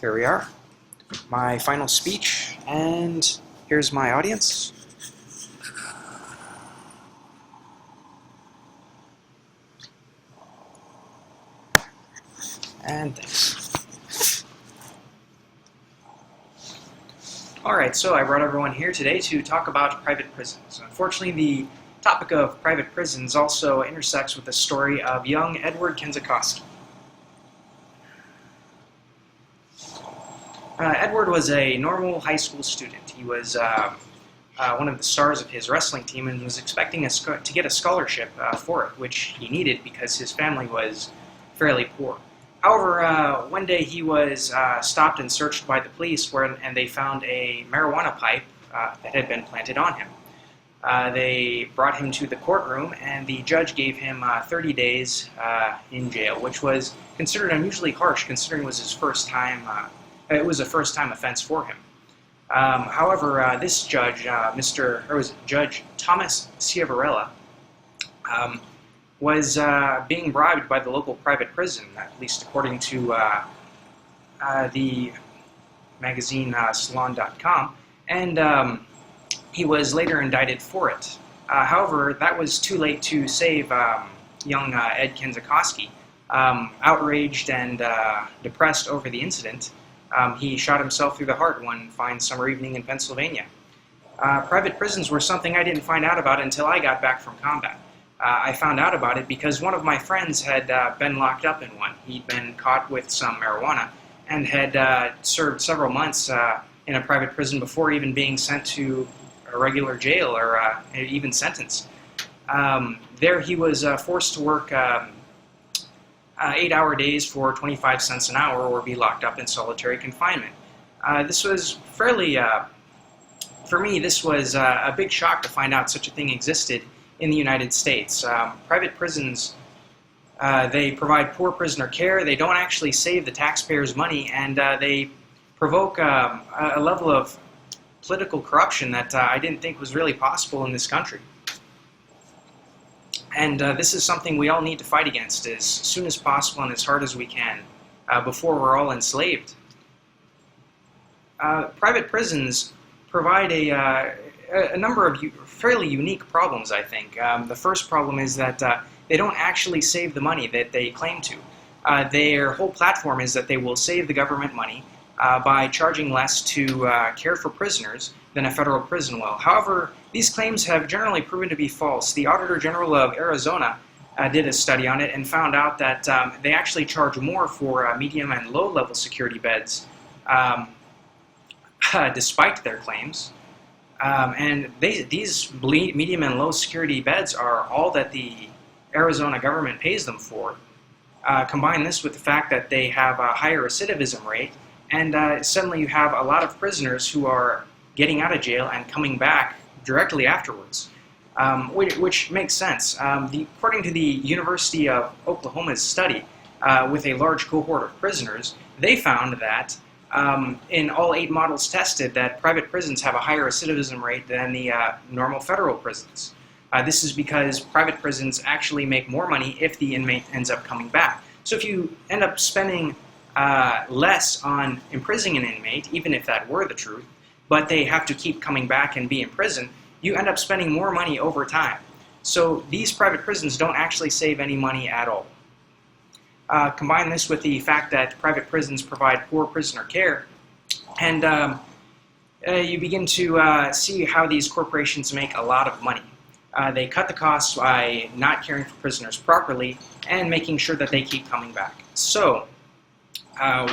Here we are, my final speech, and here's my audience. And thanks. Alright, so I brought everyone here today to talk about private prisons. Unfortunately, the topic of private prisons also intersects with the story of young Edward Kenzakowski. Edward was a normal high school student. He was one of the stars of his wrestling team and was expecting to get a scholarship for it, which he needed because his family was fairly poor. However, one day he was stopped and searched by the police, and they found a marijuana pipe that had been planted on him. They brought him to the courtroom, and the judge gave him 30 days in jail, which was considered unusually harsh, considering it was his first time. It was a first-time offense for him. However, this judge, Judge Thomas Ciavarella, was being bribed by the local private prison, at least according to the magazine Salon.com, and he was later indicted for it. However, that was too late to save young Ed Kenzakowski. Outraged and depressed over the incident, he shot himself through the heart one fine summer evening in Pennsylvania. Private prisons were something I didn't find out about until I got back from combat. I found out about it because one of my friends had been locked up in one. He'd been caught with some marijuana and had served several months in a private prison before even being sent to a regular jail or even sentenced. There he was forced to work 8-hour days for 25 cents an hour or be locked up in solitary confinement. This was fairly, for me, this was a big shock to find out such a thing existed in the United States. Private prisons, they provide poor prisoner care, they don't actually save the taxpayers' money, and they provoke a level of political corruption that I didn't think was really possible in this country. And this is something we all need to fight against as soon as possible and as hard as we can before we're all enslaved. Private prisons provide a number of fairly unique problems, I think. The first problem is that they don't actually save the money that they claim to. Their whole platform is that they will save the government money by charging less to care for prisoners than a federal prison will. However, these claims have generally proven to be false. The Auditor General of Arizona did a study on it and found out that they actually charge more for medium and low-level security beds despite their claims. And these medium and low security beds are all that the Arizona government pays them for. Combine this with the fact that they have a higher recidivism rate, and suddenly you have a lot of prisoners who are getting out of jail and coming back directly afterwards, which makes sense. According to the University of Oklahoma's study with a large cohort of prisoners, they found that in all 8 models tested, that private prisons have a higher recidivism rate than the normal federal prisons. This is because private prisons actually make more money if the inmate ends up coming back. So if you end up spending less on imprisoning an inmate, even if that were the truth, but they have to keep coming back and be in prison, you end up spending more money over time. So these private prisons don't actually save any money at all. Combine this with the fact that private prisons provide poor prisoner care, and you begin to see how these corporations make a lot of money. They cut the costs by not caring for prisoners properly and making sure that they keep coming back. So,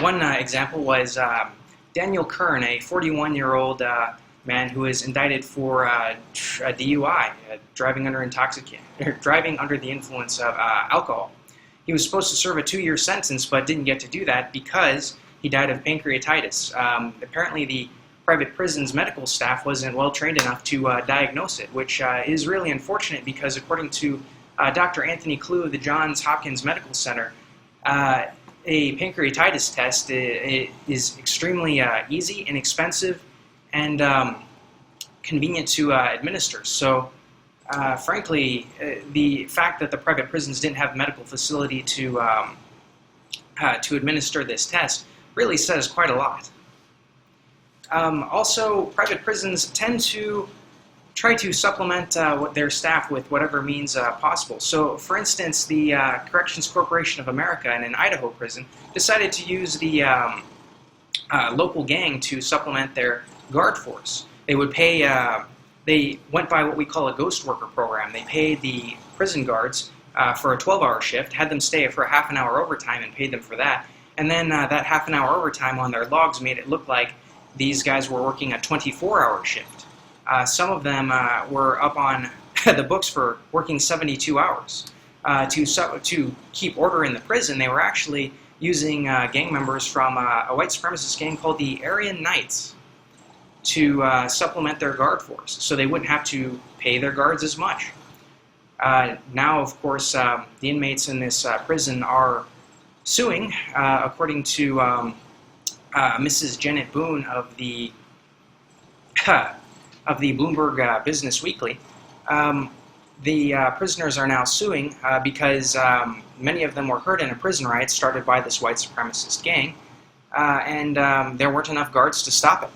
one example was Daniel Kern, a 41-year-old man who is indicted for a DUI, driving under the influence of alcohol. He was supposed to serve a 2-year sentence, but didn't get to do that because he died of pancreatitis. Apparently, the private prison's medical staff wasn't well trained enough to diagnose it, which is really unfortunate because, according to Dr. Anthony Clue of the Johns Hopkins Medical Center, a pancreatitis test is extremely easy, inexpensive, and convenient to administer. So, frankly, the fact that the private prisons didn't have medical facility to administer this test really says quite a lot. Also, private prisons tend to try to supplement their staff with whatever means possible. So, for instance, the Corrections Corporation of America in an Idaho prison decided to use the local gang to supplement their guard force. They would pay, they went by what we call a ghost worker program. They paid the prison guards for a 12-hour shift, had them stay for a half an hour overtime and paid them for that. And then that half an hour overtime on their logs made it look like these guys were working a 24-hour shift. Some of them were up on the books for working 72 hours. To keep order in the prison, they were actually using gang members from a white supremacist gang called the Aryan Knights to supplement their guard force, so they wouldn't have to pay their guards as much. Now, of course, the inmates in this prison are suing, according to Mrs. Janet Boone of the Bloomberg Business Weekly. The prisoners are now suing because many of them were hurt in a prison riot started by this white supremacist gang, and there weren't enough guards to stop it.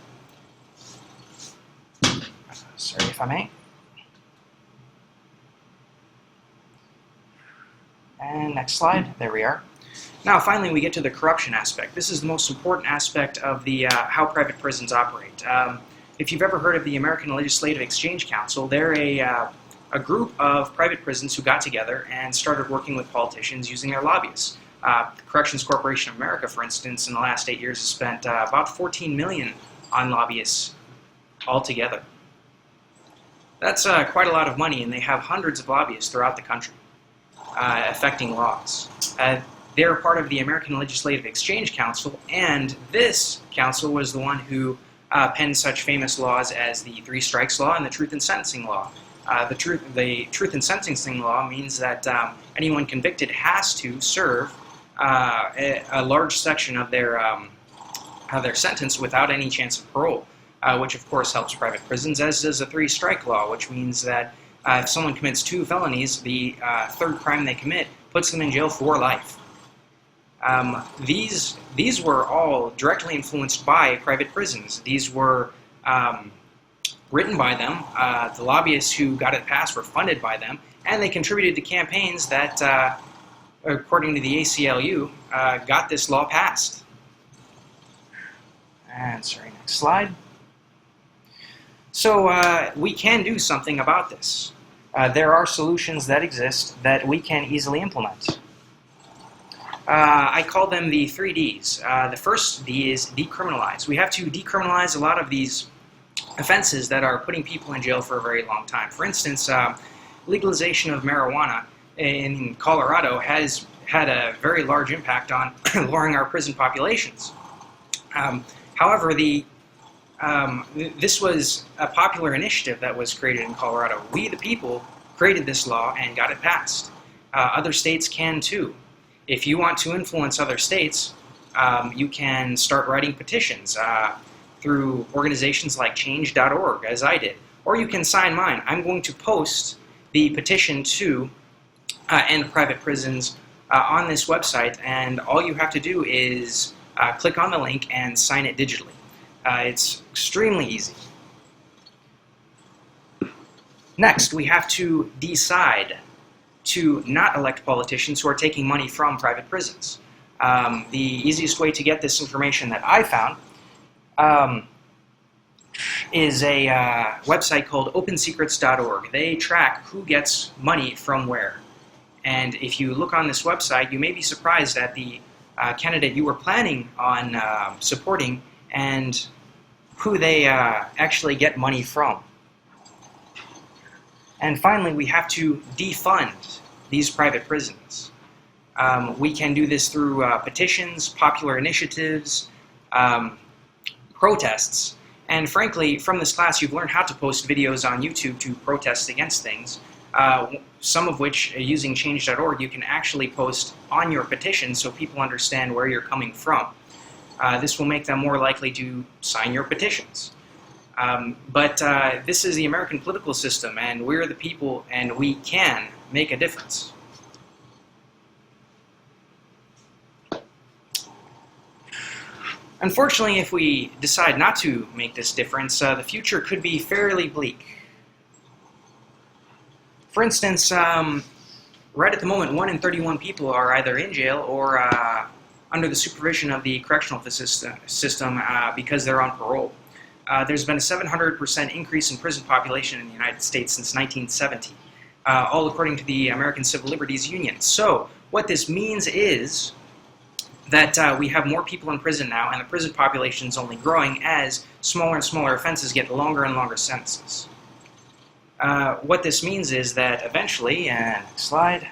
Sorry if I may. And next slide. There we are. Now, finally, we get to the corruption aspect. This is the most important aspect of the how private prisons operate. If you've ever heard of the American Legislative Exchange Council, they're a group of private prisons who got together and started working with politicians using their lobbyists. The Corrections Corporation of America, for instance, in the last 8 years has spent about $14 million on lobbyists altogether. That's quite a lot of money, and they have hundreds of lobbyists throughout the country affecting laws. They're part of the American Legislative Exchange Council, and this council was the one who penned such famous laws as the Three Strikes Law and the Truth in Sentencing Law. The Truth in Sentencing Law means that anyone convicted has to serve a large section of their sentence without any chance of parole, which of course helps private prisons, as does the Three Strike Law, which means that if someone commits 2 felonies, the third crime they commit puts them in jail for life. These were all directly influenced by private prisons. These were written by them. The lobbyists who got it passed were funded by them, and they contributed to campaigns that, according to the ACLU, got this law passed. And sorry, next slide. So we can do something about this. There are solutions that exist that we can easily implement. I call them the 3 Ds. The first D is decriminalize. We have to decriminalize a lot of these offenses that are putting people in jail for a very long time. For instance, legalization of marijuana in Colorado has had a very large impact on lowering our prison populations. However, this was a popular initiative that was created in Colorado. We, the people, created this law and got it passed. Other states can too. If you want to influence other states, you can start writing petitions through organizations like change.org, as I did. Or you can sign mine. I'm going to post the petition to end private prisons on this website, and all you have to do is click on the link and sign it digitally. It's extremely easy. Next, we have to decide to not elect politicians who are taking money from private prisons. The easiest way to get this information that I found is a website called opensecrets.org. They track who gets money from where. And if you look on this website, you may be surprised at the candidate you were planning on supporting and who they actually get money from. And finally, we have to defund these private prisons. We can do this through petitions, popular initiatives, protests, and frankly, from this class, you've learned how to post videos on YouTube to protest against things, some of which, using change.org, you can actually post on your petition so people understand where you're coming from. This will make them more likely to sign your petitions. But this is the American political system, and we're the people, and we can make a difference. Unfortunately, if we decide not to make this difference, the future could be fairly bleak. For instance, right at the moment, 1 in 31 people are either in jail or under the supervision of the correctional system because they're on parole. There's been a 700% increase in prison population in the United States since 1970, all according to the American Civil Liberties Union. So what this means is that we have more people in prison now, and the prison population is only growing as smaller and smaller offenses get longer and longer sentences. What this means is that eventually, and next slide,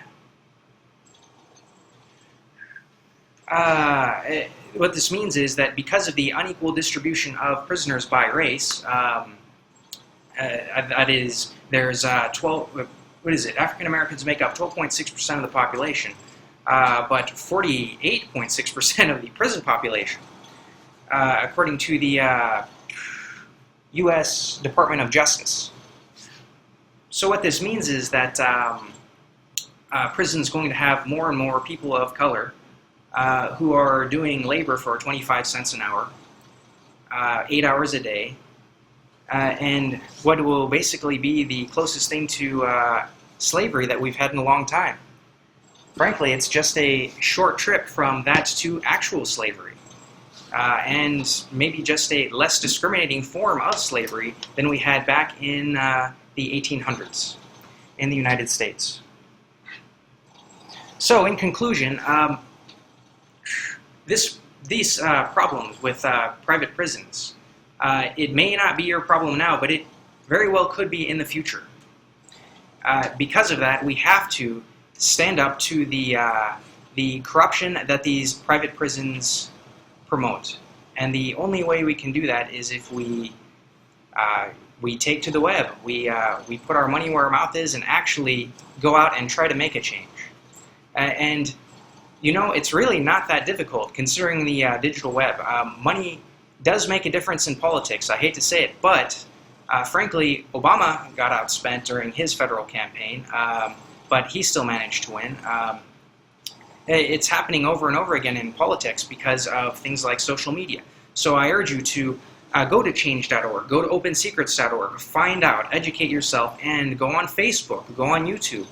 what this means is that because of the unequal distribution of prisoners by race, that is, there's African Americans make up 12.6% of the population, but 48.6% of the prison population, according to the U.S. Department of Justice. So what this means is that prison's going to have more and more people of color who are doing labor for 25 cents an hour, 8 hours a day, and what will basically be the closest thing to slavery that we've had in a long time. Frankly, it's just a short trip from that to actual slavery, and maybe just a less discriminating form of slavery than we had back in the 1800s in the United States. So, in conclusion, these problems with private prisons, it may not be your problem now, but it very well could be in the future. Because of that, we have to stand up to the corruption that these private prisons promote. And the only way we can do that is if we take to the web, we put our money where our mouth is and actually go out and try to make a change. And you know, it's really not that difficult considering the digital web. Money does make a difference in politics. I hate to say it, but frankly, Obama got outspent during his federal campaign, but he still managed to win. It's happening over and over again in politics because of things like social media. So I urge you to go to change.org, go to opensecrets.org, find out, educate yourself, and go on Facebook, go on YouTube,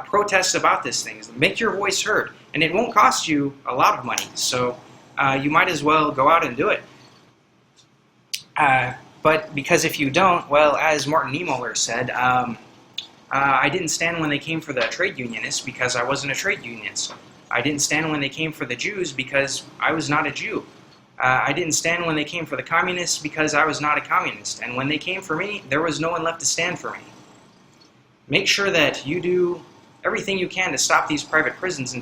protest about these things, make your voice heard, and it won't cost you a lot of money, so you might as well go out and do it. But because if you don't, well, as Martin Niemöller said, I didn't stand when they came for the trade unionists because I wasn't a trade unionist. I didn't stand when they came for the Jews because I was not a Jew. I didn't stand when they came for the communists because I was not a communist. And when they came for me, there was no one left to stand for me. Make sure that you do everything you can to stop these private prisons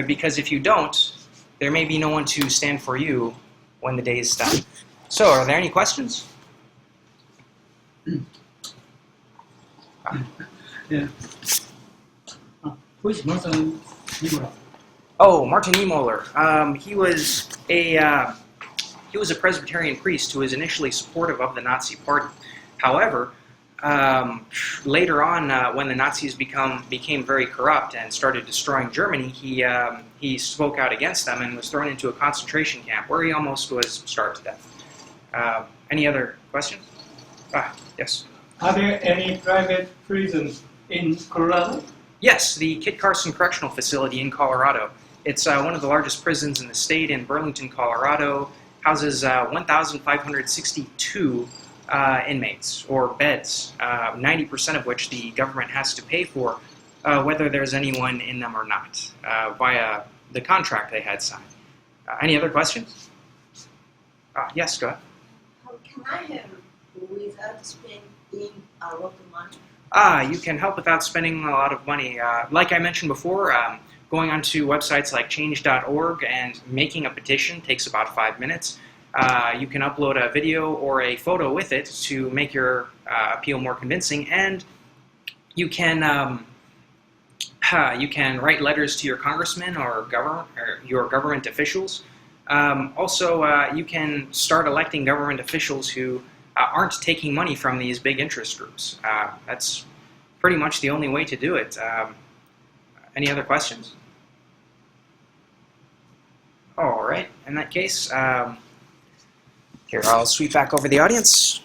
because if you don't, there may be no one to stand for you when the day is done. So, are there any questions? Yeah. Who is Martin Niemöller? Oh, Martin Niemöller. He was a Presbyterian priest who was initially supportive of the Nazi Party. However, later on, when the Nazis became very corrupt and started destroying Germany, he spoke out against them and was thrown into a concentration camp where he almost was starved to death. Any other questions? Yes. Are there any private prisons in Colorado? Yes, the Kit Carson Correctional Facility in Colorado. It's one of the largest prisons in the state in Burlington, Colorado. Houses 1,562 inmates, or beds, 90% of which the government has to pay for, whether there's anyone in them or not, via the contract they had signed. Any other questions? Yes, go ahead. How can I help without spending a lot of money? You can help without spending a lot of money. Like I mentioned before, going onto websites like change.org and making a petition takes about 5 minutes. You can upload a video or a photo with it to make your appeal more convincing, and you can write letters to your congressman or your government officials. Also, you can start electing government officials who aren't taking money from these big interest groups. That's pretty much the only way to do it. Any other questions? All right. In that case, here, I'll sweep back over the audience.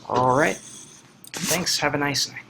All right. Thanks. Have a nice night.